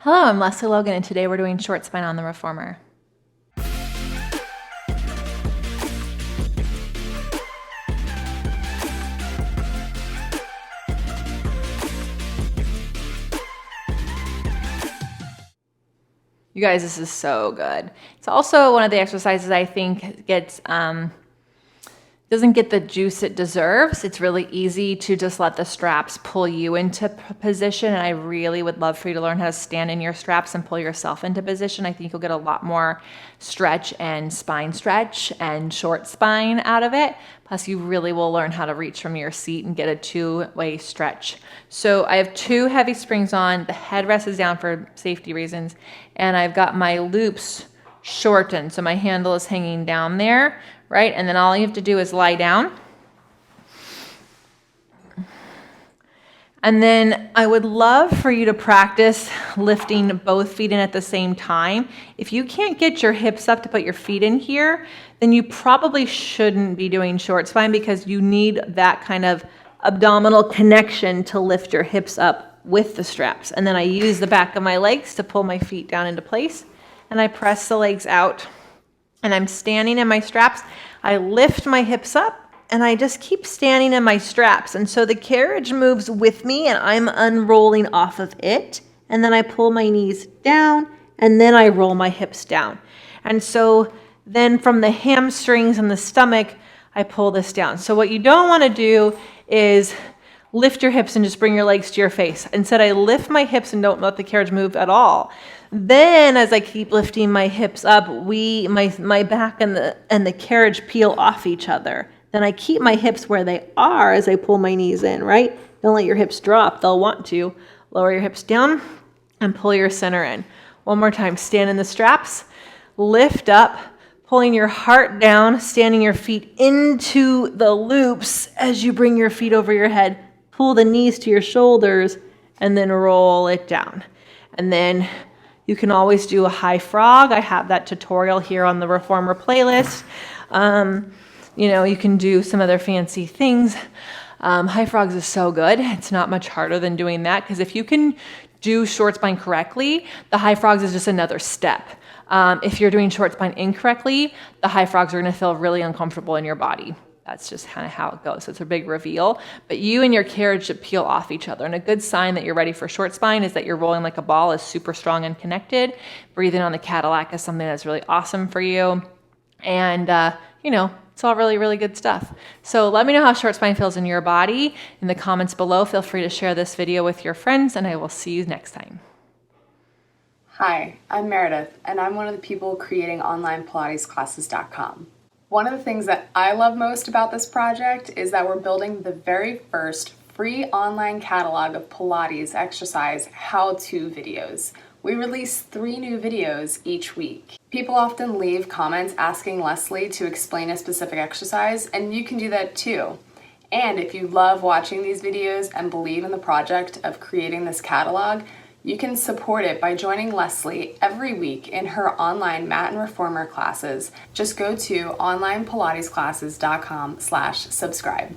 Hello, I'm Lesley Logan, and today we're doing short spine on the reformer. You guys, this is so good. It's also one of the exercises I think doesn't get the juice it deserves. It's really easy to just let the straps pull you into position, and I really would love for you to learn how to stand in your straps and pull yourself into position. I think you'll get a lot more stretch and spine stretch and short spine out of it. Plus, you really will learn how to reach from your seat and get a two-way stretch. So I have two heavy springs on. The headrest is down for safety reasons, and I've got my loops shortened. So my handle is hanging down there, right? And then all you have to do is lie down. And then I would love for you to practice lifting both feet in at the same time. If you can't get your hips up to put your feet in here, then you probably shouldn't be doing short spine, because you need that kind of abdominal connection to lift your hips up with the straps. And then I use the back of my legs to pull my feet down into place, and I press the legs out. And I'm standing in my straps. I lift my hips up, and I just keep standing in my straps. And so the carriage moves with me, and I'm unrolling off of it. And then I pull my knees down, and then I roll my hips down. And so then from the hamstrings and the stomach, I pull this down. So what you don't want to do is lift your hips and just bring your legs to your face. Instead, I lift my hips and don't let the carriage move at all. Then as I keep lifting my hips up, my back and the carriage peel off each other. Then I keep my hips where they are as I pull my knees in, right? Don't let your hips drop. They'll want to. Lower your hips down and pull your center in. One more time. Stand in the straps. Lift up, pulling your heart down, standing your feet into the loops as you bring your feet over your head. Pull the knees to your shoulders and then roll it down. And then you can always do a high frog. I have that tutorial here on the Reformer playlist. You can do some other fancy things. High frogs is so good. It's not much harder than doing that, because if you can do short spine correctly, the high frogs is just another step. If you're doing short spine incorrectly, the high frogs are going to feel really uncomfortable in your body. That's just kind of how it goes. So it's a big reveal. But you and your carriage should peel off each other. And a good sign that you're ready for short spine is that you're rolling like a ball is super strong and connected. Breathing on the Cadillac is something that's really awesome for you. And, it's all really, really good stuff. So let me know how short spine feels in your body in the comments below. Feel free to share this video with your friends, and I will see you next time. Hi, I'm Meredith, and I'm one of the people creating onlinepilatesclasses.com. One of the things that I love most about this project is that we're building the very first free online catalog of Pilates exercise how-to videos. We release 3 new videos each week. People often leave comments asking Lesley to explain a specific exercise, and you can do that too. And if you love watching these videos and believe in the project of creating this catalog, you can support it by joining Lesley every week in her online mat and reformer classes. Just go to onlinepilatesclasses.com/subscribe.